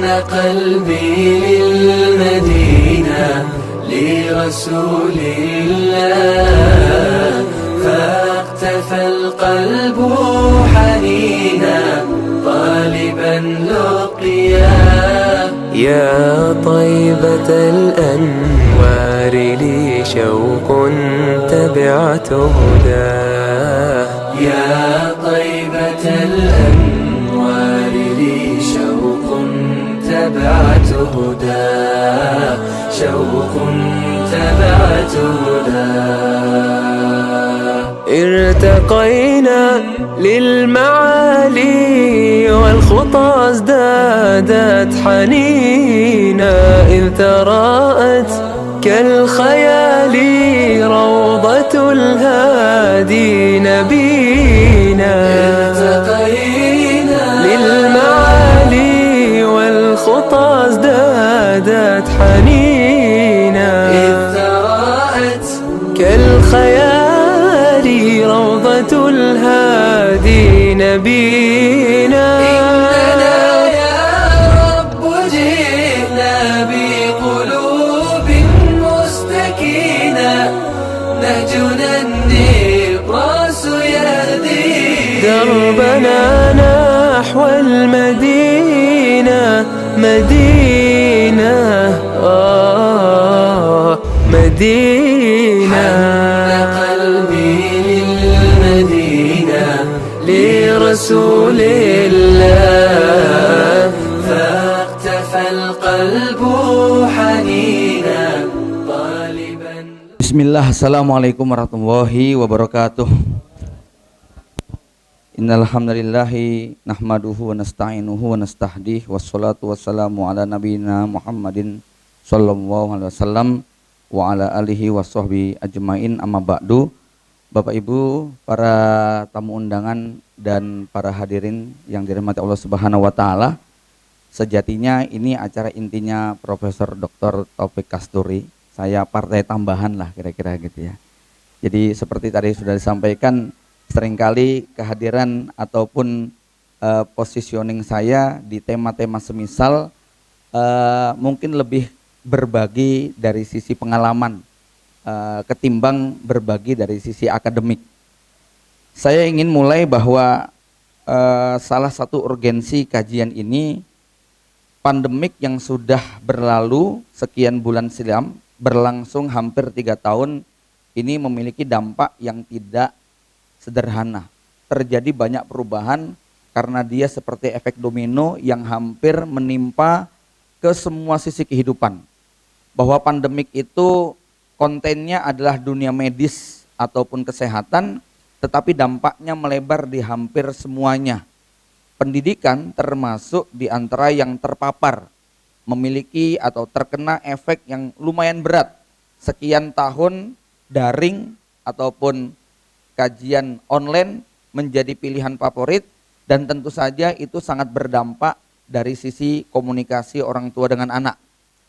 قلبي للمدينة لرسول الله فاقتفى القلب حنينا طالبا لقياه يا طيبة الأنوار لي شوق تبعت هداه يا طيبة الأنوار لي شوق تبعت هداه شوق تبعت هداه ارتقينا للمعالي والخطى ازدادت حنينا إذ تراءت كالخيال روضة الهادي نبينا ارتقينا للمعالي والخطى ازدادت حنينا إذ تراءت كالخيال روضة الهادي نبينا إننا يا رب جئنا بقلوب مستكينة نهجنا النبراس يهدي دربنا نحو المدينة مدينة مدينة لرسول الله فاقتفى القلب حنينا طالبا. Bismillah, assalamualaikum warahmatullahi wabarakatuh. Innal hamdalillahi nahmaduhu wa nasta'inuhu wa nastahdihi wassalatu wassalamu ala nabiyyina Muhammadin sallallahu alaihi wasallam wa ala alihi washabbihi ajmain, amma ba'du. Bapak Ibu, para tamu undangan dan para hadirin yang dirahmati Allah Subhanahu wa taala. Sejatinya ini acara intinya Profesor Dr. Taufik Kasturi. Saya partai tambahan lah kira-kira gitu ya. Jadi seperti tadi sudah disampaikan, seringkali kehadiran ataupun positioning saya di tema-tema semisal mungkin lebih berbagi dari sisi pengalaman ketimbang berbagi dari sisi akademik. Saya ingin mulai bahwa salah satu urgensi kajian ini, pandemik yang sudah berlalu sekian bulan silam, berlangsung hampir 3 tahun, ini memiliki dampak yang tidak sederhana. Terjadi banyak perubahan karena dia seperti efek domino yang hampir menimpa ke semua sisi kehidupan. Bahwa pandemik itu kontennya adalah dunia medis ataupun kesehatan, tetapi dampaknya melebar di hampir semuanya. Pendidikan termasuk di antara yang terpapar, memiliki atau terkena efek yang lumayan berat. Sekian tahun daring ataupun kajian online menjadi pilihan favorit, dan tentu saja itu sangat berdampak dari sisi komunikasi orang tua dengan anak.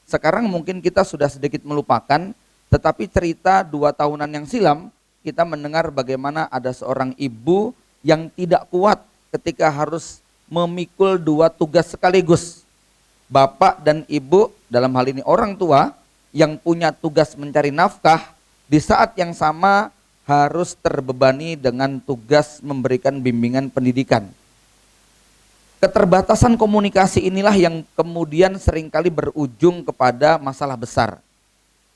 Sekarang mungkin kita sudah sedikit melupakan, tetapi cerita 2 tahunan yang silam kita mendengar bagaimana ada seorang ibu yang tidak kuat ketika harus memikul 2 tugas sekaligus. Bapak dan ibu, dalam hal ini orang tua yang punya tugas mencari nafkah, di saat yang sama harus terbebani dengan tugas memberikan bimbingan pendidikan. Keterbatasan komunikasi inilah yang kemudian seringkali berujung kepada masalah besar.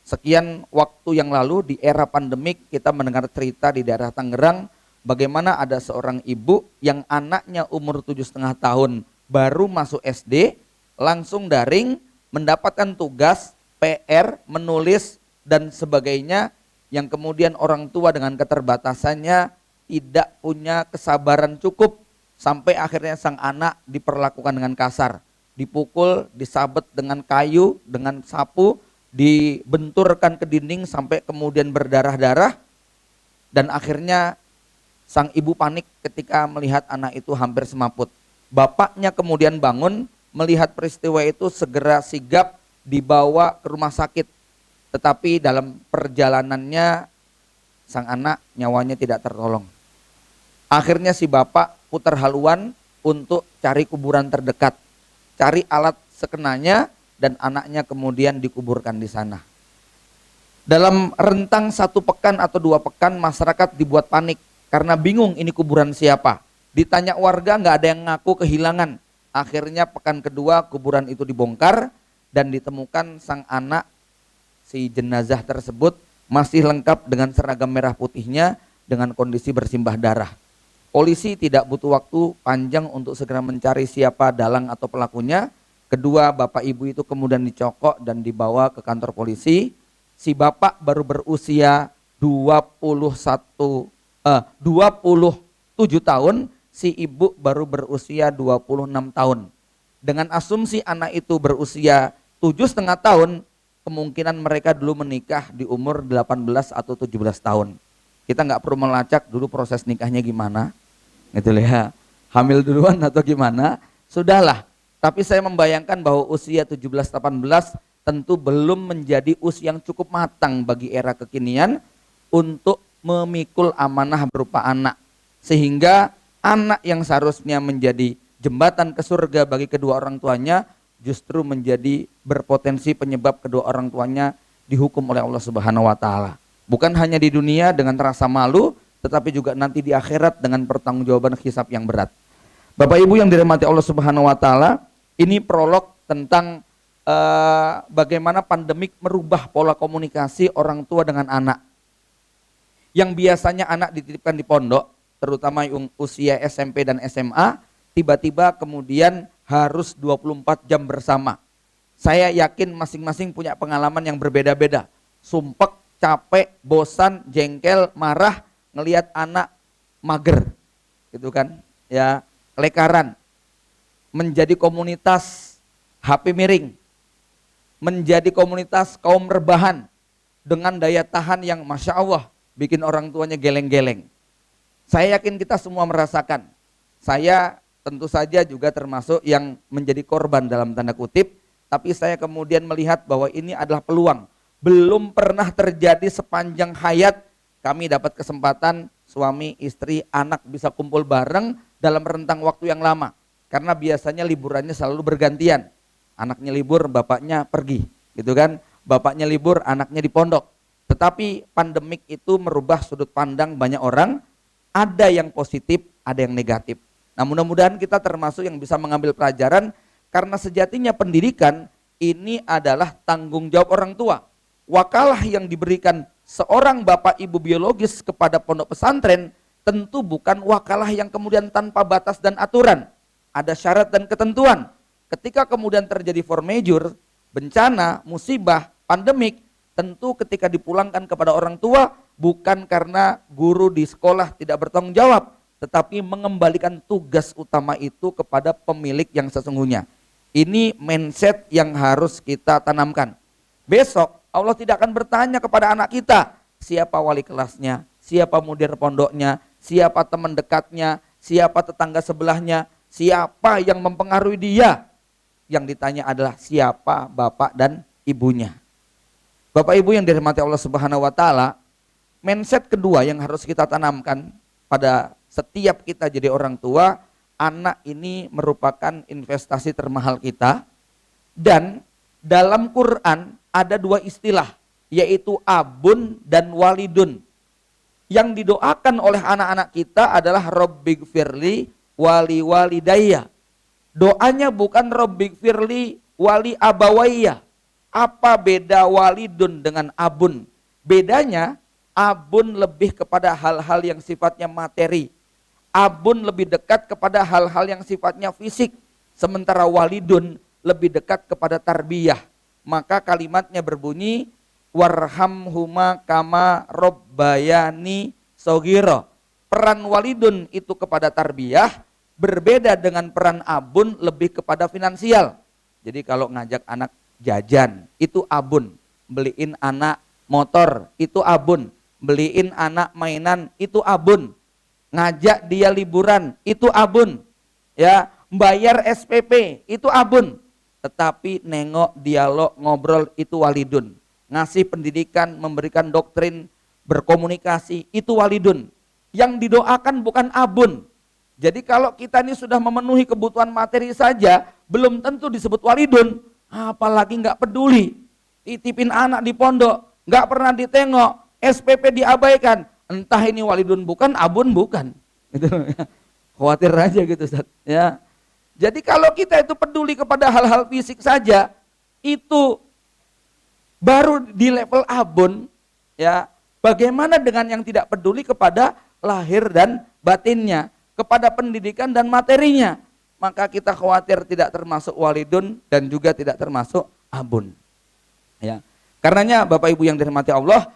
Sekian waktu yang lalu di era pandemik kita mendengar cerita di daerah Tangerang bagaimana ada seorang ibu yang anaknya umur 7,5 tahun baru masuk SD, langsung daring, mendapatkan tugas, PR, menulis dan sebagainya, yang kemudian orang tua dengan keterbatasannya tidak punya kesabaran cukup sampai akhirnya sang anak diperlakukan dengan kasar, dipukul, disabet dengan kayu, dengan sapu, dibenturkan ke dinding sampai kemudian berdarah-darah, dan akhirnya sang ibu panik ketika melihat anak itu hampir semaput. Bapaknya kemudian bangun, melihat peristiwa itu segera sigap dibawa ke rumah sakit, tetapi dalam perjalanannya sang anak nyawanya tidak tertolong. Akhirnya si bapak putar haluan untuk cari kuburan terdekat, cari alat sekenanya dan anaknya kemudian dikuburkan di sana. Dalam rentang 1 pekan atau 2 pekan masyarakat dibuat panik karena bingung ini kuburan siapa. Ditanya warga nggak ada yang ngaku kehilangan. Akhirnya pekan kedua kuburan itu dibongkar dan ditemukan sang anak si jenazah tersebut masih lengkap dengan seragam merah putihnya dengan kondisi bersimbah darah. Polisi tidak butuh waktu panjang untuk segera mencari siapa dalang atau pelakunya. Kedua bapak ibu itu kemudian dicokok dan dibawa ke kantor polisi. Si bapak baru berusia 27 tahun, si ibu baru berusia 26 tahun. Dengan asumsi anak itu berusia 7,5 tahun, kemungkinan mereka dulu menikah di umur 18 atau 17 tahun. Kita nggak perlu melacak dulu proses nikahnya gimana, gitu ya. Hamil duluan atau gimana, sudahlah. Tapi saya membayangkan bahwa usia 17-18 tentu belum menjadi usia yang cukup matang bagi era kekinian untuk memikul amanah berupa anak. Sehingga anak yang seharusnya menjadi jembatan ke surga bagi kedua orang tuanya justru menjadi berpotensi penyebab kedua orang tuanya dihukum oleh Allah Subhanahu wa taala. Bukan hanya di dunia dengan rasa malu, tetapi juga nanti di akhirat dengan pertanggungjawaban hisab yang berat. Bapak Ibu yang dirahmati Allah Subhanahu wa taala, ini prolog tentang bagaimana pandemik merubah pola komunikasi orang tua dengan anak. Yang biasanya anak dititipkan di pondok, terutama usia SMP dan SMA, tiba-tiba kemudian harus 24 jam bersama. Saya yakin masing-masing punya pengalaman yang berbeda-beda. Sumpek, capek, bosan, jengkel, marah, ngelihat anak mager. Gitu kan? Ya, lekaran. Menjadi komunitas HP miring. Menjadi komunitas kaum rebahan dengan daya tahan yang Masya Allah bikin orang tuanya geleng-geleng. Saya yakin kita semua merasakan. Saya tentu saja juga termasuk yang menjadi korban dalam tanda kutip, tapi saya kemudian melihat bahwa ini adalah peluang. Belum pernah terjadi sepanjang hayat kami dapat kesempatan suami, istri, anak bisa kumpul bareng dalam rentang waktu yang lama. Karena biasanya liburannya selalu bergantian. Anaknya libur, bapaknya pergi, gitu kan? Bapaknya libur, anaknya di pondok. Tetapi pandemik itu merubah sudut pandang banyak orang. Ada yang positif, ada yang negatif. Nah, mudah-mudahan kita termasuk yang bisa mengambil pelajaran karena sejatinya pendidikan ini adalah tanggung jawab orang tua. Wakalah yang diberikan seorang bapak ibu biologis kepada pondok pesantren tentu bukan wakalah yang kemudian tanpa batas dan aturan. Ada syarat dan ketentuan. Ketika kemudian terjadi force majeure, bencana, musibah, pandemik, tentu ketika dipulangkan kepada orang tua bukan karena guru di sekolah tidak bertanggung jawab, tetapi mengembalikan tugas utama itu kepada pemilik yang sesungguhnya. Ini mindset yang harus kita tanamkan. Besok Allah tidak akan bertanya kepada anak kita, siapa wali kelasnya, siapa mudir pondoknya, siapa teman dekatnya, siapa tetangga sebelahnya, siapa yang mempengaruhi dia. Yang ditanya adalah siapa bapak dan ibunya. Bapak ibu yang dirahmati Allah Subhanahu wa taala, mindset kedua yang harus kita tanamkan pada setiap kita jadi orang tua, anak ini merupakan investasi termahal kita. Dan dalam Quran ada 2 istilah, yaitu abun dan walidun. Yang didoakan oleh anak-anak kita adalah Rabbighfirli wali walidayya. Doanya bukan Rabbighfirli wali abawayya. Apa beda walidun dengan abun? Bedanya abun lebih kepada hal-hal yang sifatnya materi. Abun lebih dekat kepada hal-hal yang sifatnya fisik. Sementara walidun lebih dekat kepada tarbiyah. Maka kalimatnya berbunyi warhamhuma kama robbayani shogiro. Peran walidun itu kepada tarbiyah, berbeda dengan peran abun lebih kepada finansial. Jadi kalau ngajak anak jajan, itu abun. Beliin anak motor, itu abun. Beliin anak mainan, itu abun. Ngajak dia liburan, itu abun. Ya, bayar SPP, itu abun. Tetapi nengok, dialog, ngobrol, itu walidun. Ngasih pendidikan, memberikan doktrin, berkomunikasi, itu walidun. Yang didoakan bukan abun. Jadi kalau kita ini sudah memenuhi kebutuhan materi saja, belum tentu disebut walidun, apalagi nggak peduli. Titipin anak di pondok, nggak pernah ditengok, SPP diabaikan, entah ini walidun bukan, abun bukan. Gitu. Khawatir aja gitu Ustaz. Ya. Jadi kalau kita itu peduli kepada hal-hal fisik saja, itu baru di level abun, ya. Bagaimana dengan yang tidak peduli kepada lahir dan batinnya, kepada pendidikan dan materinya? Maka kita khawatir tidak termasuk walidun dan juga tidak termasuk abun. Ya. Karenanya Bapak Ibu yang dirahmati Allah,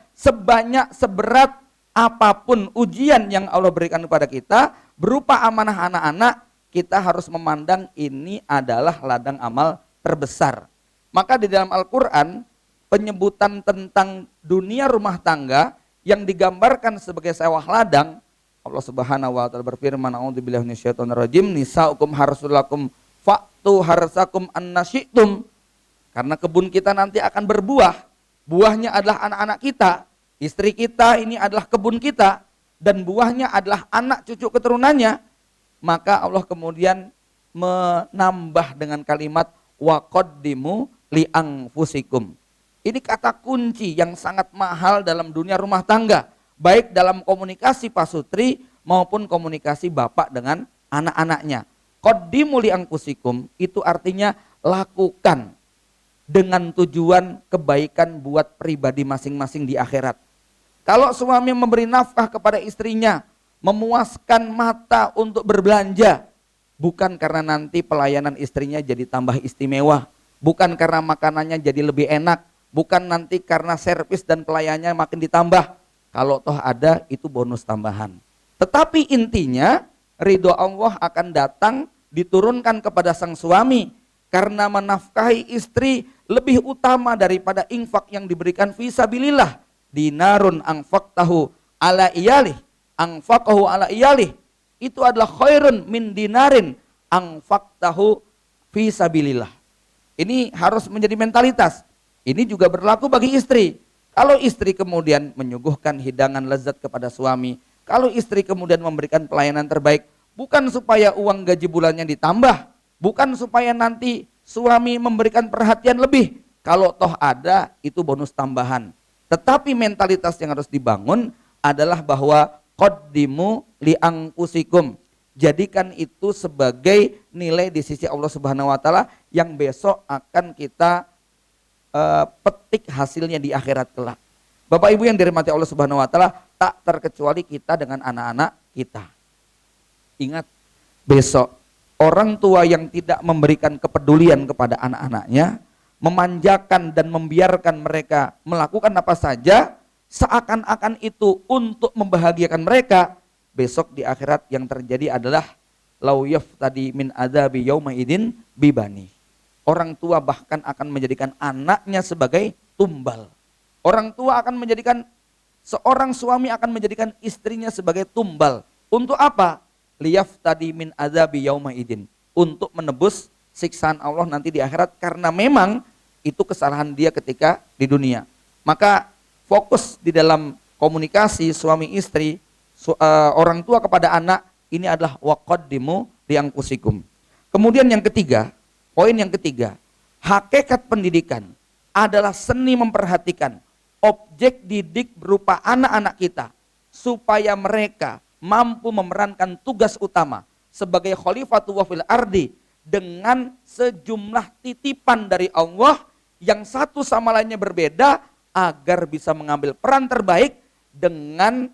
seberat apapun ujian yang Allah berikan kepada kita berupa amanah anak-anak, kita harus memandang ini adalah ladang amal terbesar. Maka di dalam Al-Quran penyebutan tentang dunia rumah tangga yang digambarkan sebagai sewah ladang, Allah Subhanahu wa taala berfirman, a'udzubillahi minasyaitonirrajim, nisaukum harsulakum fa'tu harsakum annasyitum. Karena kebun kita nanti akan berbuah. Buahnya adalah anak-anak kita, istri kita ini adalah kebun kita, dan buahnya adalah anak cucu keturunannya. Maka Allah kemudian menambah dengan kalimat waqaddimu li anfusikum. Ini kata kunci yang sangat mahal dalam dunia rumah tangga. Baik dalam komunikasi pasutri maupun komunikasi bapak dengan anak-anaknya. Qaddimu li anfusikum itu artinya lakukan dengan tujuan kebaikan buat pribadi masing-masing di akhirat. Kalau suami memberi nafkah kepada istrinya, memuaskan mata untuk berbelanja, bukan karena nanti pelayanan istrinya jadi tambah istimewa, bukan karena makanannya jadi lebih enak, bukan nanti karena servis dan pelayanannya makin ditambah. Kalau toh ada, itu bonus tambahan. Tetapi intinya ridho Allah akan datang diturunkan kepada sang suami karena menafkahi istri lebih utama daripada infak yang diberikan fisabilillah. Dinarun anfaqtahu ala iyalih, anfaqahu ala iyalih. Itu adalah khairun min dinarin anfaqtahu fisabilillah. Ini harus menjadi mentalitas. Ini juga berlaku bagi istri. Kalau istri kemudian menyuguhkan hidangan lezat kepada suami, kalau istri kemudian memberikan pelayanan terbaik, bukan supaya uang gaji bulannya ditambah, bukan supaya nanti suami memberikan perhatian lebih. Kalau toh ada, itu bonus tambahan. Tetapi mentalitas yang harus dibangun adalah bahwa qaddimu li anfusikum. Jadikan itu sebagai nilai di sisi Allah Subhanahu wa taala yang besok akan kita petik hasilnya di akhirat kelak. Bapak Ibu yang dirahmati Allah Subhanahu wa taala, tak terkecuali kita dengan anak-anak kita. Ingat, besok orang tua yang tidak memberikan kepedulian kepada anak-anaknya, memanjakan dan membiarkan mereka melakukan apa saja seakan-akan itu untuk membahagiakan mereka, besok di akhirat yang terjadi adalah lau yaftadi min adzabi yauma idin bibani. Orang tua bahkan akan menjadikan anaknya sebagai tumbal. Orang tua akan menjadikan, seorang suami akan menjadikan istrinya sebagai tumbal. Untuk apa? Liyaftadi min adzabi yauma idin. Untuk menebus siksaan Allah nanti di akhirat, karena memang itu kesalahan dia ketika di dunia. Maka fokus di dalam komunikasi suami istri, orang tua kepada anak, ini adalah waqaddimu li anfusikum. Kemudian yang ketiga, poin yang ketiga, hakikat pendidikan adalah seni memperhatikan objek didik berupa anak-anak kita supaya mereka mampu memerankan tugas utama sebagai khalifatullah fil ardi dengan sejumlah titipan dari Allah yang satu sama lainnya berbeda agar bisa mengambil peran terbaik dengan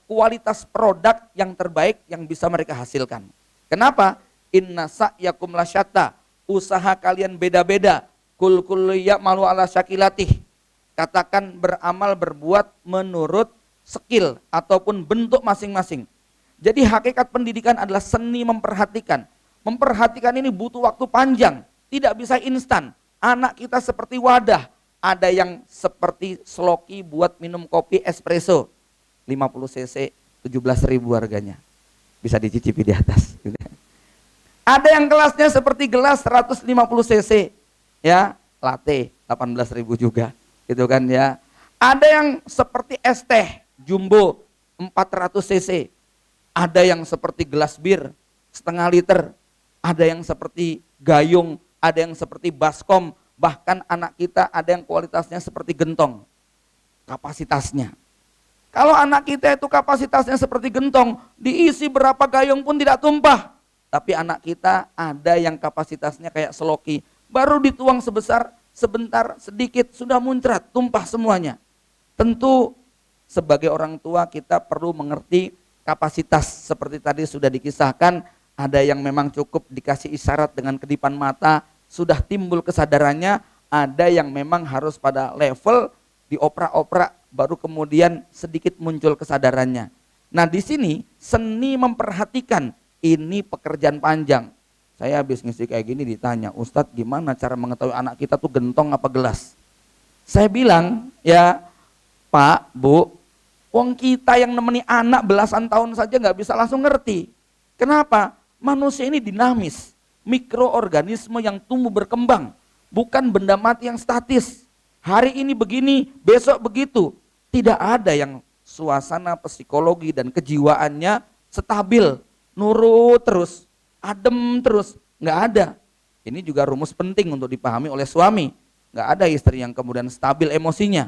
kualitas produk yang terbaik yang bisa mereka hasilkan. Kenapa? Inna sa'yakum lasyatta, usaha kalian beda-beda. Kul ya'malu ala syakilatih. Katakan beramal berbuat menurut skill ataupun bentuk masing-masing. Jadi hakikat pendidikan adalah seni memperhatikan. Memperhatikan ini butuh waktu panjang, tidak bisa instan. Anak kita seperti wadah, ada yang seperti sloki buat minum kopi espresso, 50 cc 17.000 harganya. Bisa dicicipi di atas. Ada yang gelasnya seperti gelas 150 cc, ya, latte 18.000 juga, gitu kan ya. Ada yang seperti es teh jumbo 400 cc, ada yang seperti gelas bir setengah liter, ada yang seperti gayung, ada yang seperti baskom, bahkan anak kita ada yang kualitasnya seperti gentong kapasitasnya. Kalau anak kita itu kapasitasnya seperti gentong, diisi berapa gayung pun tidak tumpah. Tapi anak kita ada yang kapasitasnya kayak seloki, baru dituang sebentar, sedikit, sudah muncrat, tumpah semuanya. Tentu sebagai orang tua kita perlu mengerti kapasitas seperti tadi sudah dikisahkan, ada yang memang cukup dikasih isyarat dengan kedipan mata, sudah timbul kesadarannya, ada yang memang harus pada level dioprak-oprak baru kemudian sedikit muncul kesadarannya. Nah di sini seni memperhatikan, ini pekerjaan panjang. Saya habis ngisi kayak gini ditanya, Ustadz gimana cara mengetahui anak kita tuh gentong apa gelas? Saya bilang, ya Pak, Bu, wong kita yang nemeni anak belasan tahun saja nggak bisa langsung ngerti. Kenapa? Manusia ini dinamis, mikroorganisme yang tumbuh berkembang, bukan benda mati yang statis. Hari ini begini, besok begitu. Tidak ada yang suasana psikologi dan kejiwaannya stabil, nurut terus, adem terus. Nggak ada. Ini juga rumus penting untuk dipahami oleh suami. Nggak ada istri yang kemudian stabil emosinya.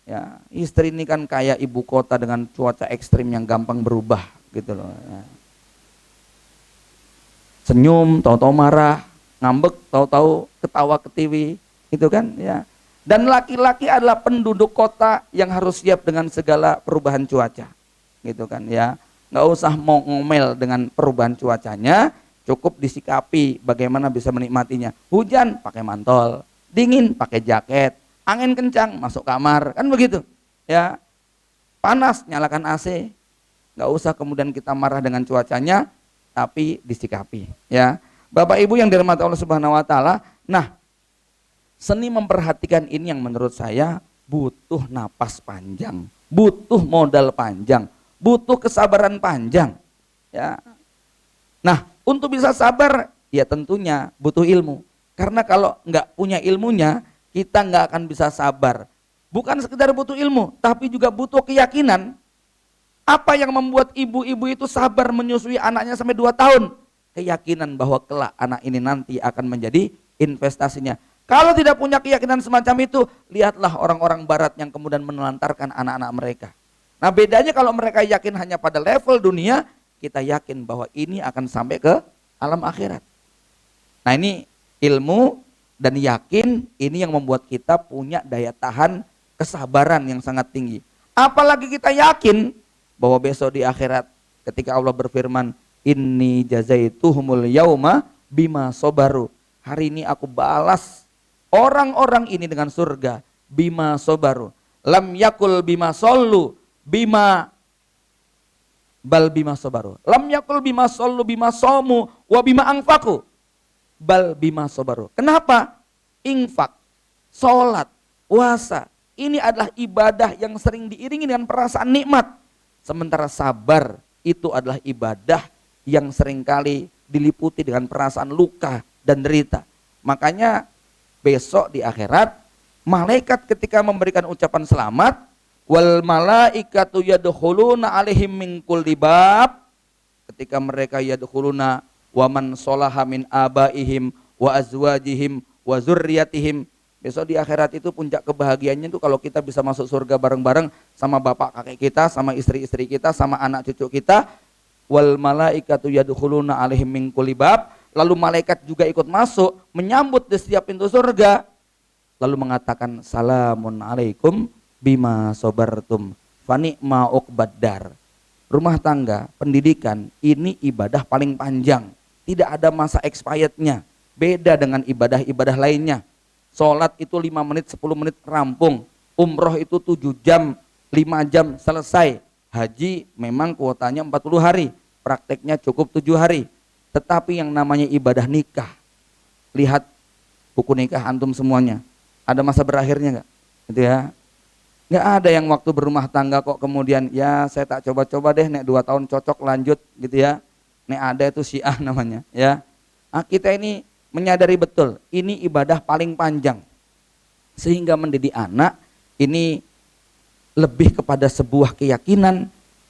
Ya, istri ini kan kayak ibu kota dengan cuaca ekstrim yang gampang berubah gitu loh. Ya. Senyum, tahu-tahu marah, ngambek, tahu-tahu ketawa ketiwi, itu kan ya. Dan laki-laki adalah penduduk kota yang harus siap dengan segala perubahan cuaca, gitu kan ya. Nggak usah mau ngomel dengan perubahan cuacanya, cukup disikapi bagaimana bisa menikmatinya. Hujan pakai mantol, dingin pakai jaket, angin kencang masuk kamar, kan begitu ya. Panas nyalakan AC, nggak usah kemudian kita marah dengan cuacanya, tapi disikapi ya. Bapak Ibu yang dirahmati Allah Subhanahu wa taala. Nah, seni memperhatikan ini yang menurut saya butuh napas panjang, butuh modal panjang, butuh kesabaran panjang ya. Nah, untuk bisa sabar ya tentunya butuh ilmu. Karena kalau nggak punya ilmunya, kita nggak akan bisa sabar. Bukan sekedar butuh ilmu, tapi juga butuh keyakinan. Apa yang membuat ibu-ibu itu sabar menyusui anaknya sampai 2 tahun? Keyakinan bahwa kelak anak ini nanti akan menjadi investasinya. Kalau tidak punya keyakinan semacam itu, lihatlah orang-orang barat yang kemudian menelantarkan anak-anak mereka. Nah bedanya kalau mereka yakin hanya pada level dunia, kita yakin bahwa ini akan sampai ke alam akhirat. Nah ini ilmu dan yakin, ini yang membuat kita punya daya tahan kesabaran yang sangat tinggi. Apalagi kita yakin bahwa besok di akhirat ketika Allah berfirman, inni jazaituhumul yauma bima sobaru. Hari ini aku balas orang-orang ini dengan surga bima sobaru. Lam yakul bima sollu bima bal bima sobaru. Lam yakul bima sollu bima somu wa bima angfaku bal bima sobaru. Kenapa? Infak, sholat, puasa, ini adalah ibadah yang sering diiringi dengan perasaan nikmat. Sementara sabar itu adalah ibadah yang seringkali diliputi dengan perasaan luka dan derita. Makanya besok di akhirat, malaikat ketika memberikan ucapan selamat, wal malaikatu yadkhuluna alaihim min kulli bab, ketika mereka yadkhuluna wa man sholaha min abaihim wa azwajihim wa zurriyatihim. Besok di akhirat itu puncak kebahagiaannya itu kalau kita bisa masuk surga bareng-bareng sama bapak kakek kita, sama istri-istri kita, sama anak cucu kita. Wal malaikatu yadkhuluna alaihim min kulli bab. Lalu malaikat juga ikut masuk, menyambut di setiap pintu surga. Lalu mengatakan, salamun alaikum bima sobartum fani'ma uqbaddar. Rumah tangga, pendidikan, ini ibadah paling panjang. Tidak ada masa expirednya. Beda dengan ibadah-ibadah lainnya. Sholat itu 5 menit, 10 menit rampung. Umroh itu 7 jam, 5 jam selesai. Haji memang kuotanya 40 hari. Prakteknya cukup 7 hari. Tetapi yang namanya ibadah nikah, lihat buku nikah antum semuanya, ada masa berakhirnya nggak? Gitu ya. Nggak ada yang waktu berumah tangga kok kemudian ya saya tak coba-coba deh, nek 2 tahun cocok lanjut gitu ya. Nek ada itu syiah namanya ya. Nah, kita ini menyadari betul ini ibadah paling panjang, sehingga mendidik anak ini lebih kepada sebuah keyakinan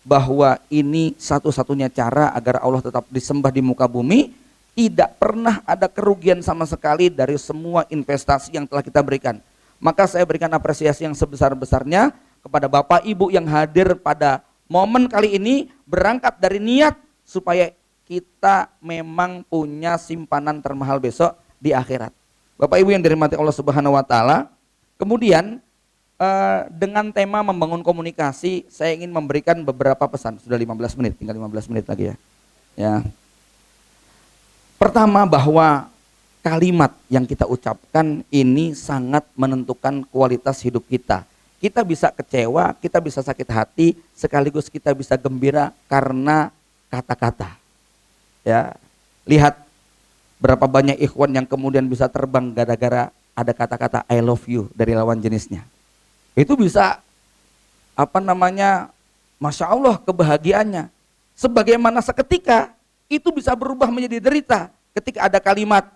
bahwa ini satu-satunya cara agar Allah tetap disembah di muka bumi. tidak pernah ada kerugian sama sekali dari semua investasi yang telah kita berikan. Maka saya berikan apresiasi yang sebesar-besarnya kepada Bapak Ibu yang hadir pada momen kali ini, berangkat dari niat supaya kita memang punya simpanan termahal besok di akhirat. Bapak Ibu yang dirahmati Allah Subhanahu wa taala, kemudian dengan tema membangun komunikasi, saya ingin memberikan beberapa pesan. Sudah 15 menit, tinggal 15 menit lagi ya. Ya. Pertama, bahwa kalimat yang kita ucapkan ini sangat menentukan kualitas hidup kita. Kita bisa kecewa, kita bisa sakit hati, sekaligus kita bisa gembira karena kata-kata. Ya, lihat berapa banyak ikhwan yang kemudian bisa terbang gara-gara ada kata-kata I love you dari lawan jenisnya. Itu bisa Masya Allah kebahagiaannya. Sebagaimana seketika itu bisa berubah menjadi derita ketika ada kalimat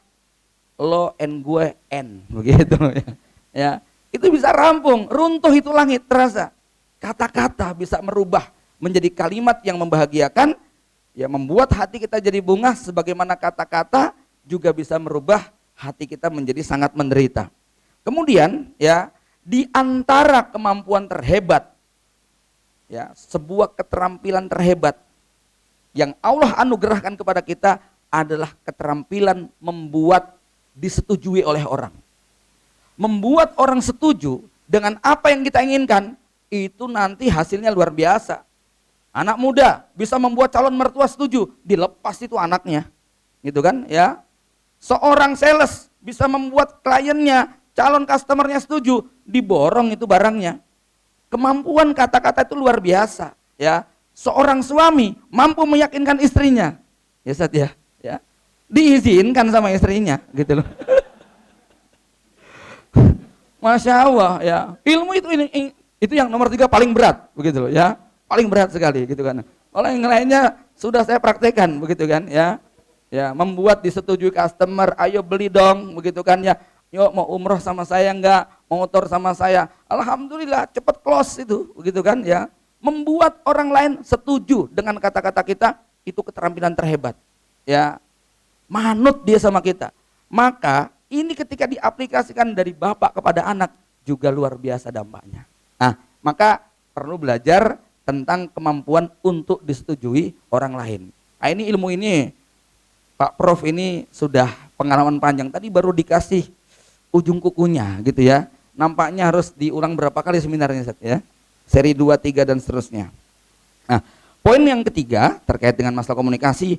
lo and gue and begitu ya. Ya, itu bisa rampung, runtuh itu langit terasa. Kata-kata bisa merubah menjadi kalimat yang membahagiakan, ya membuat hati kita jadi bunga, sebagaimana kata-kata juga bisa merubah hati kita menjadi sangat menderita. Kemudian ya, di antara kemampuan terhebat, ya sebuah keterampilan terhebat yang Allah anugerahkan kepada kita adalah keterampilan membuat disetujui oleh orang. Membuat orang setuju dengan apa yang kita inginkan, itu nanti hasilnya luar biasa. Anak muda bisa membuat calon mertua setuju, dilepas itu anaknya, gitu kan ya. Seorang sales bisa membuat kliennya, calon customernya setuju, diborong itu barangnya. Kemampuan kata-kata itu luar biasa ya. Seorang suami mampu meyakinkan istrinya, ya Ustaz ya, diizinkan sama istrinya gitu loh. Masya Allah ya, ilmu itu yang nomor 3 paling berat begitu loh ya, paling berat sekali gitu kan. Kalau yang lainnya sudah saya praktekkan begitu kan ya, membuat disetujui customer, ayo beli dong begitu kan ya. Yuk mau umroh sama saya enggak, mau motor sama saya, alhamdulillah cepet close itu begitu kan ya. Membuat orang lain setuju dengan kata-kata kita, itu keterampilan terhebat ya, manut dia sama kita. Maka ini ketika diaplikasikan dari bapak kepada anak juga luar biasa dampaknya. Nah, maka perlu belajar tentang kemampuan untuk disetujui orang lain. Nah, ini ilmu ini Pak Prof ini sudah pengalaman panjang, tadi baru dikasih ujung kukunya gitu ya. Nampaknya harus diulang berapa kali seminarnya Ustaz ya. Seri 2, 3 dan seterusnya. Nah, poin yang ketiga terkait dengan masalah komunikasi,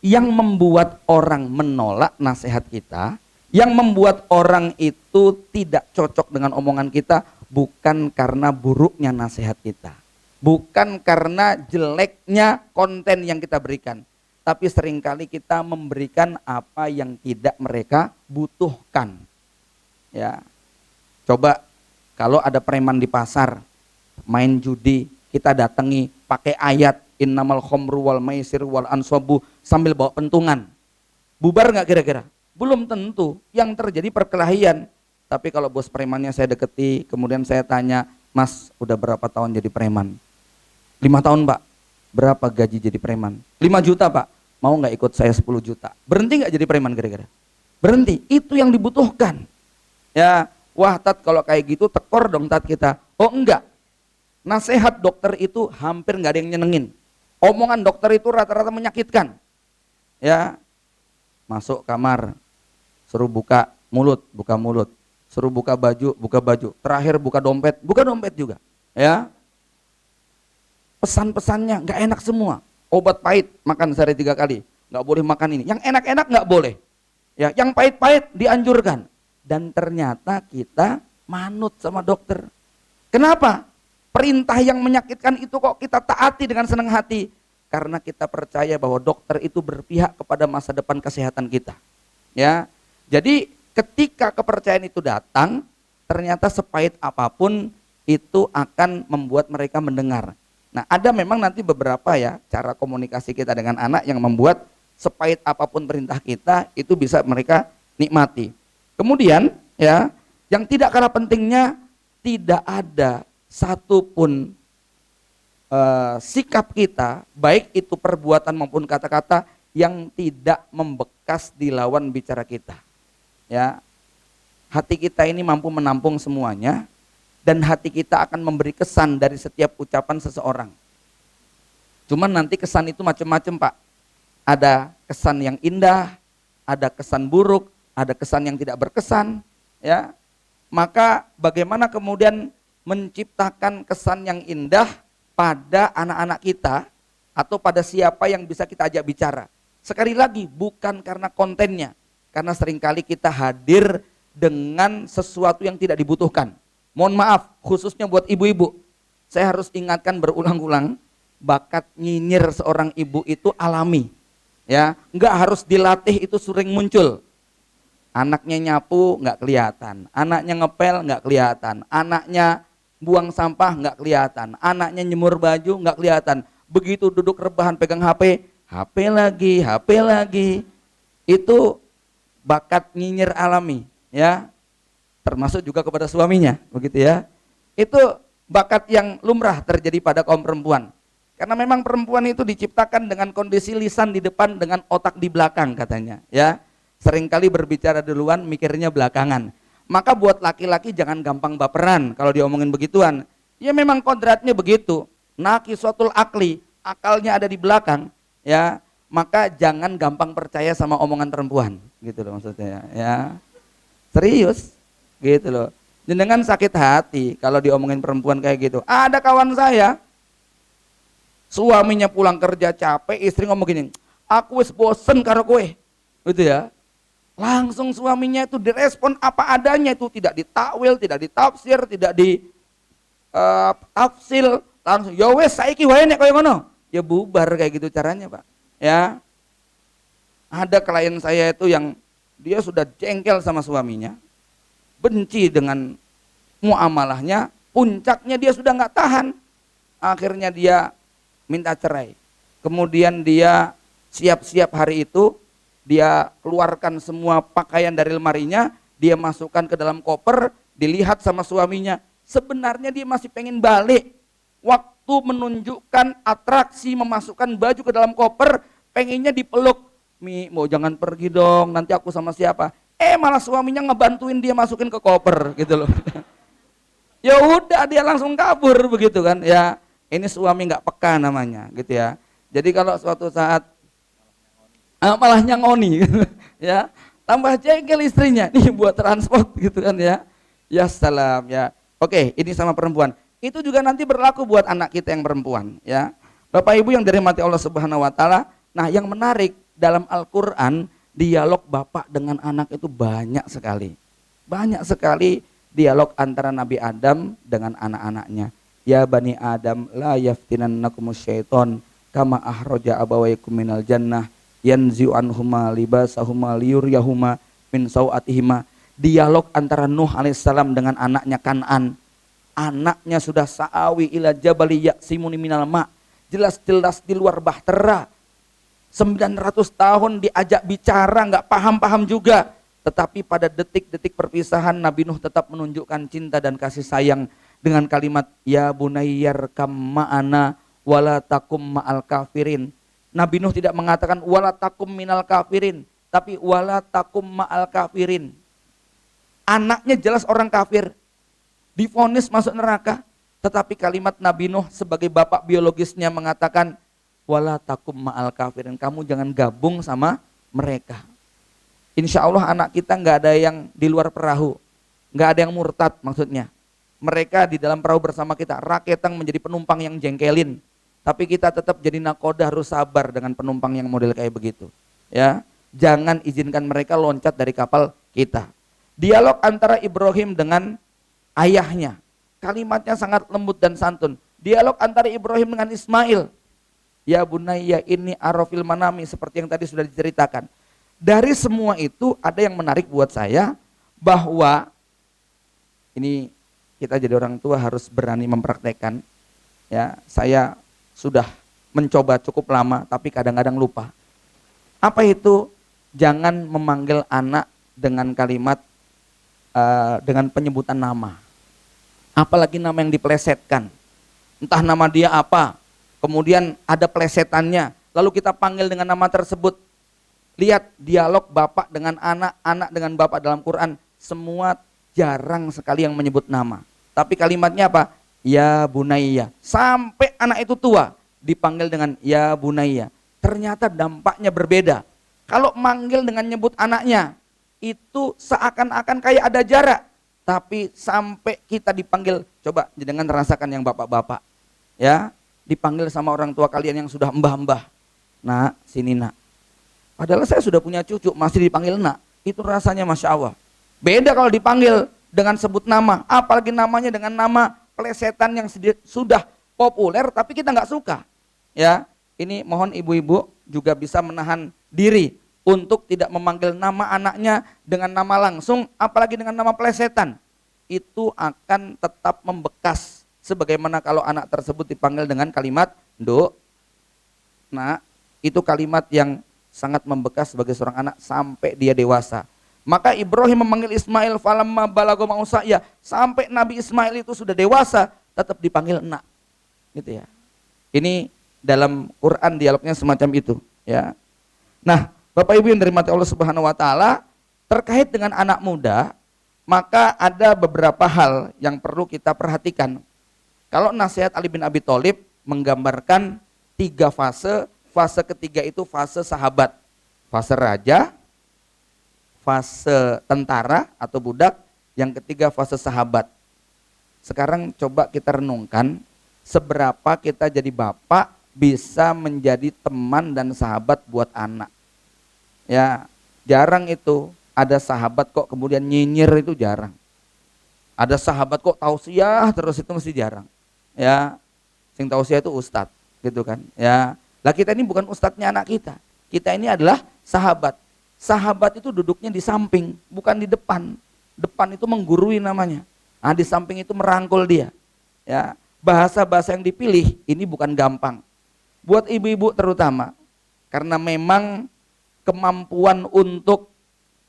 yang membuat orang menolak nasihat kita, yang membuat orang itu tidak cocok dengan omongan kita, bukan karena buruknya nasihat kita, bukan karena jeleknya konten yang kita berikan, tapi seringkali kita memberikan apa yang tidak mereka butuhkan. Ya, coba kalau ada preman di pasar main judi, kita datangi pakai ayat innamal khomru wal maisir wal ansobu sambil bawa pentungan, bubar nggak kira-kira? Belum tentu. Yang terjadi perkelahian. Tapi kalau bos premannya saya deketi, kemudian saya tanya, Mas udah berapa tahun jadi preman? 5 tahun Pak. Berapa gaji jadi preman? 5 juta Pak. Mau nggak ikut saya 10 juta? Berhenti nggak jadi preman kira-kira? Berhenti. Itu yang dibutuhkan. Ya, wah Tat kalau kayak gitu tekor dong Tat kita. Oh enggak. Nasihat dokter itu hampir nggak ada yang nyenengin. Omongan dokter itu rata-rata menyakitkan. Ya, masuk kamar, suruh buka mulut, suruh buka baju, terakhir buka dompet juga. Ya, pesan-pesannya nggak enak semua. Obat pahit makan sehari 3 kali, nggak boleh makan ini. Yang enak-enak nggak boleh. Ya, yang pahit-pahit dianjurkan. Dan ternyata kita manut sama dokter. Kenapa? Perintah yang menyakitkan itu kok kita taati dengan senang hati. Karena kita percaya bahwa dokter itu berpihak kepada masa depan kesehatan kita. Ya, jadi ketika kepercayaan itu datang, ternyata sepahit apapun itu akan membuat mereka mendengar. Nah, ada memang nanti beberapa ya cara komunikasi kita dengan anak yang membuat sepahit apapun perintah kita itu bisa mereka nikmati. Kemudian ya, yang tidak kalah pentingnya, tidak ada satupun sikap kita, baik itu perbuatan maupun kata-kata yang tidak membekas di lawan bicara kita. Ya, hati kita ini mampu menampung semuanya, dan hati kita akan memberi kesan dari setiap ucapan seseorang. Cuman nanti kesan itu macam-macam, Pak. Ada kesan yang indah, ada kesan buruk, ada kesan yang tidak berkesan, ya. Maka bagaimana kemudian menciptakan kesan yang indah pada anak-anak kita atau pada siapa yang bisa kita ajak bicara? Sekali lagi, bukan karena kontennya, karena seringkali kita hadir dengan sesuatu yang tidak dibutuhkan. Mohon maaf, khususnya buat ibu-ibu, saya harus ingatkan berulang-ulang, bakat nyinyir seorang ibu itu alami, ya, nggak harus dilatih, itu sering muncul. Anaknya nyapu nggak kelihatan, anaknya ngepel nggak kelihatan, anaknya buang sampah nggak kelihatan, anaknya nyemur baju nggak kelihatan. Begitu duduk rebahan pegang HP, HP lagi. Itu bakat nyinyir alami, ya. Termasuk juga kepada suaminya, begitu ya. Itu bakat yang lumrah terjadi pada kaum perempuan. Karena memang perempuan itu diciptakan dengan kondisi lisan di depan dengan otak di belakang katanya, ya. Seringkali berbicara duluan, mikirnya belakangan. Maka buat laki-laki jangan gampang baperan kalau diomongin begituan. Ya memang kodratnya begitu. Naqisatul akli, akalnya ada di belakang, ya. Maka jangan gampang percaya sama omongan perempuan, gitu loh maksudnya, ya. Serius, gitu loh. Jenengan sakit hati kalau diomongin perempuan kayak gitu. Ada kawan saya, suaminya pulang kerja capek, istri ngomong gini, aku wis bosen karo kowe, gitu ya. Langsung suaminya itu direspon apa adanya, itu tidak ditakwil, tidak ditafsir, tidak tafsil, langsung ya wes saiki wae nek koyo ngono. Ya bubar kayak gitu caranya, Pak. Ya. Ada klien saya itu yang dia sudah jengkel sama suaminya, benci dengan muamalahnya, puncaknya dia sudah nggak tahan. Akhirnya dia minta cerai. Kemudian dia siap-siap hari itu, dia keluarkan semua pakaian dari lemarinya, dia masukkan ke dalam koper, dilihat sama suaminya. Sebenarnya dia masih pengen balik. Waktu menunjukkan atraksi memasukkan baju ke dalam koper, pengennya dipeluk. Mi, mau jangan pergi dong, nanti aku sama siapa? Malah suaminya ngebantuin dia masukin ke koper gitu loh. Ya udah dia langsung kabur begitu kan. Ya, ini suami nggak peka namanya gitu ya. Jadi kalau suatu saat malah nyangoni ya, tambah jengkel istrinya nih buat transport gitu kan ya. Ya salam ya. Oke, ini sama perempuan. Itu juga nanti berlaku buat anak kita yang perempuan ya. Bapak Ibu yang dirahmati Allah Subhanahu wa taala. Nah, yang menarik dalam Al-Qur'an, dialog bapak dengan anak itu banyak sekali. Banyak sekali dialog antara Nabi Adam dengan anak-anaknya. Ya bani Adam la yaftinannakumus syaiton kama ahraja abawaykum minal jannah yanzi'u anhuma libasahuma liyuryahuma min sawatihima. Dialog antara Nuh alaihissalam dengan anaknya Kan'an. Anaknya sudah sa'awi ila jabali ya'simuni minal ma'. Jelas-jelas di luar bahtera. 900 tahun diajak bicara nggak paham-paham juga. Tetapi pada detik-detik perpisahan Nabi Nuh tetap menunjukkan cinta dan kasih sayang dengan kalimat ya bunayyar kam ma'ana wala takum ma'al kafirin. Nabi Nuh tidak mengatakan wala takum minal kafirin, tapi wala takum ma'al kafirin. Anaknya jelas orang kafir, divonis masuk neraka, tetapi kalimat Nabi Nuh sebagai bapak biologisnya mengatakan wala takum ma'al kafirin, kamu jangan gabung sama mereka. Insya Allah anak kita nggak ada yang di luar perahu, nggak ada yang murtad maksudnya. Mereka di dalam perahu bersama kita, raketang menjadi penumpang yang jengkelin. Tapi kita tetap jadi nakoda, harus sabar dengan penumpang yang model kayak begitu. Ya, jangan izinkan mereka loncat dari kapal kita. Dialog antara Ibrahim dengan ayahnya, kalimatnya sangat lembut dan santun. Dialog antara Ibrahim dengan Ismail, ya bunayya ini arafil manami, seperti yang tadi sudah diceritakan. Dari semua itu ada yang menarik buat saya, bahwa ini kita jadi orang tua harus berani mempraktekkan. Ya, saya sudah mencoba cukup lama tapi kadang-kadang lupa. Apa itu? Jangan memanggil anak dengan kalimat dengan penyebutan nama. Apalagi nama yang diplesetkan. Entah nama dia apa, kemudian ada plesetannya, lalu kita panggil dengan nama tersebut. Lihat dialog bapak dengan anak, anak dengan bapak dalam Quran, semua jarang sekali yang menyebut nama. Tapi kalimatnya apa? Ya bunayya. Sampai anak itu tua dipanggil dengan ya bunayya. Ternyata dampaknya berbeda. Kalau manggil dengan nyebut anaknya, itu seakan-akan kayak ada jarak. Tapi sampai kita dipanggil, coba jangan rasakan yang bapak-bapak. Ya, dipanggil sama orang tua kalian yang sudah mbah-mbah. Nak, sini nak. Padahal saya sudah punya cucu, masih dipanggil nak. Itu rasanya Masya Allah. Beda kalau dipanggil dengan sebut nama. Apalagi namanya dengan nama plesetan yang sudah populer tapi kita nggak suka. Ya, ini mohon ibu-ibu juga bisa menahan diri untuk tidak memanggil nama anaknya dengan nama langsung, apalagi dengan nama plesetan. Itu akan tetap membekas. Sebagaimana kalau anak tersebut dipanggil dengan kalimat do. Nah, itu kalimat yang sangat membekas sebagai seorang anak sampai dia dewasa. Maka Ibrahim memanggil Ismail falamma balagha ma'usaya, sampai Nabi Ismail itu sudah dewasa tetap dipanggil nak. Gitu ya. Ini dalam Quran dialognya semacam itu, ya. Nah, Bapak Ibu yang dirahmati Allah Subhanahu wa taala, terkait dengan anak muda, maka ada beberapa hal yang perlu kita perhatikan. Kalau nasihat Ali bin Abi Thalib menggambarkan 3 fase. Fase ketiga itu fase sahabat, fase raja, fase tentara atau budak, yang ketiga fase sahabat. Sekarang coba kita renungkan seberapa kita jadi bapak bisa menjadi teman dan sahabat buat anak. Ya, jarang itu ada sahabat kok kemudian nyinyir, itu jarang. Ada sahabat kok tausiah terus, itu mesti jarang. Ya, sing tausiah itu ustadz, gitu kan. Ya. Lah kita ini bukan ustadznya anak kita. Kita ini adalah sahabat. Sahabat itu duduknya di samping, bukan di depan. Depan itu menggurui namanya. Nah, di samping itu merangkul dia. Ya, bahasa-bahasa yang dipilih ini bukan gampang. Buat ibu-ibu terutama, karena memang kemampuan untuk,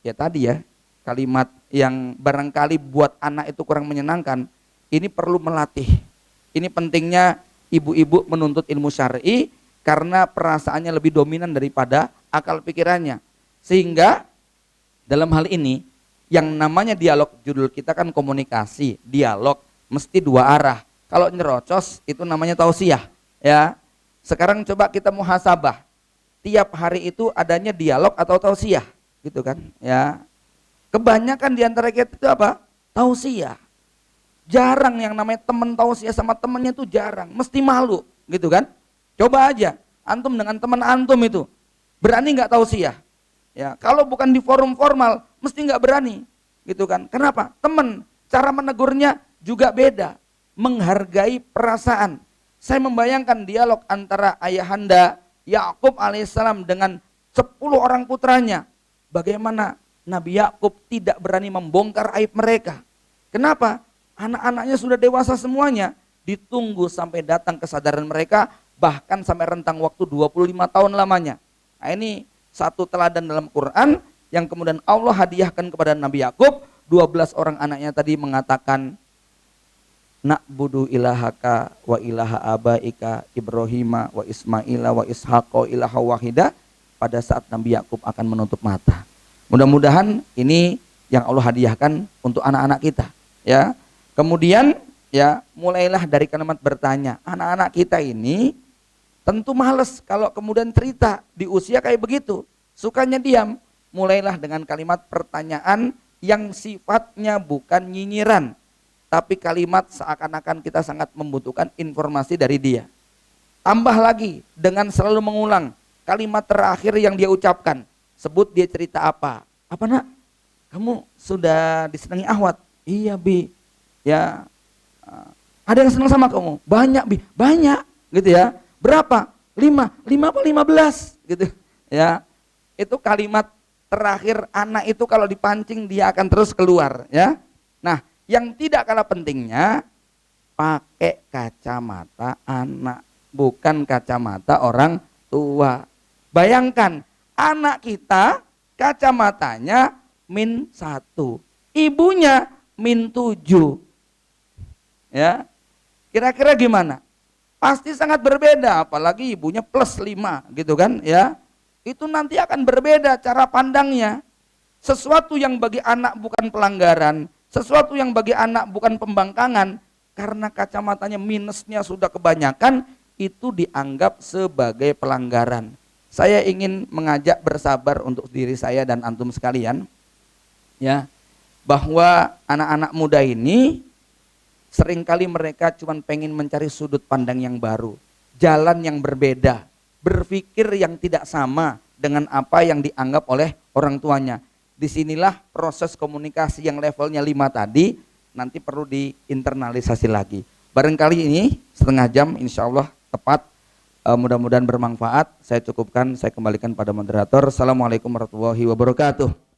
ya tadi ya, kalimat yang barangkali buat anak itu kurang menyenangkan, ini perlu melatih. Ini pentingnya ibu-ibu menuntut ilmu syar'i, karena perasaannya lebih dominan daripada akal pikirannya. Sehingga dalam hal ini yang namanya dialog, judul kita kan komunikasi, dialog mesti 2 arah. Kalau nyerocos itu namanya tausiah, ya. Sekarang coba kita muhasabah. Tiap hari itu adanya dialog atau tausiah, gitu kan, ya. Kebanyakan di antara kita itu apa? Tausiah. Jarang yang namanya teman tausiah sama temannya itu jarang, mesti malu, gitu kan. Coba aja, antum dengan teman antum itu, berani nggak tausiah? Ya, kalau bukan di forum formal, mesti nggak berani, gitu kan? Kenapa? Teman, cara menegurnya juga beda, menghargai perasaan. Saya membayangkan dialog antara ayahanda Yakub alaihissalam dengan 10 orang putranya. Bagaimana Nabi Yakub tidak berani membongkar aib mereka? Kenapa? Anak-anaknya sudah dewasa semuanya, ditunggu sampai datang kesadaran mereka. Bahkan sampai rentang waktu 25 tahun lamanya. Nah, ini satu teladan dalam Quran yang kemudian Allah hadiahkan kepada Nabi Yakub. 12 orang anaknya tadi mengatakan, na'budu ilahaka wa ilaha abaika Ibrahima wa Ismaila wa Ishaqa ilaha wahida. Pada saat Nabi Yakub akan menutup mata. Mudah-mudahan ini yang Allah hadiahkan untuk anak-anak kita, ya. Kemudian ya, mulailah dari kalimat bertanya. Anak-anak kita ini tentu males kalau kemudian cerita di usia kayak begitu, sukanya diam. Mulailah dengan kalimat pertanyaan yang sifatnya bukan nyinyiran, tapi kalimat seakan-akan kita sangat membutuhkan informasi dari dia. Tambah lagi dengan selalu mengulang kalimat terakhir yang dia ucapkan. Sebut dia cerita apa. Apa nak? Kamu sudah disenangi Ahwat? Iya Bi. Ya, ada yang senang sama kamu? Banyak Bi. Banyak, gitu ya. Berapa? 5 apa 15 gitu ya. Itu kalimat terakhir anak itu kalau dipancing dia akan terus keluar, ya. Nah, yang tidak kalah pentingnya, pakai kacamata anak, bukan kacamata orang tua. Bayangkan anak kita kacamatanya -1, ibunya -7, ya. Kira-kira gimana? pasti sangat berbeda, apalagi ibunya +5 gitu kan ya. Itu nanti akan berbeda cara pandangnya. Sesuatu yang bagi anak bukan pelanggaran, sesuatu yang bagi anak bukan pembangkangan, karena kacamatanya minusnya sudah kebanyakan, itu dianggap sebagai pelanggaran. Saya ingin mengajak bersabar untuk diri saya dan antum sekalian, ya, bahwa anak-anak muda ini seringkali mereka cuma pengen mencari sudut pandang yang baru, jalan yang berbeda, berpikir yang tidak sama dengan apa yang dianggap oleh orang tuanya. Disinilah proses komunikasi yang levelnya 5 tadi nanti perlu diinternalisasi lagi. Barangkali ini setengah jam insya Allah tepat, mudah-mudahan bermanfaat. Saya cukupkan, saya kembalikan pada moderator. Assalamualaikum warahmatullahi wabarakatuh.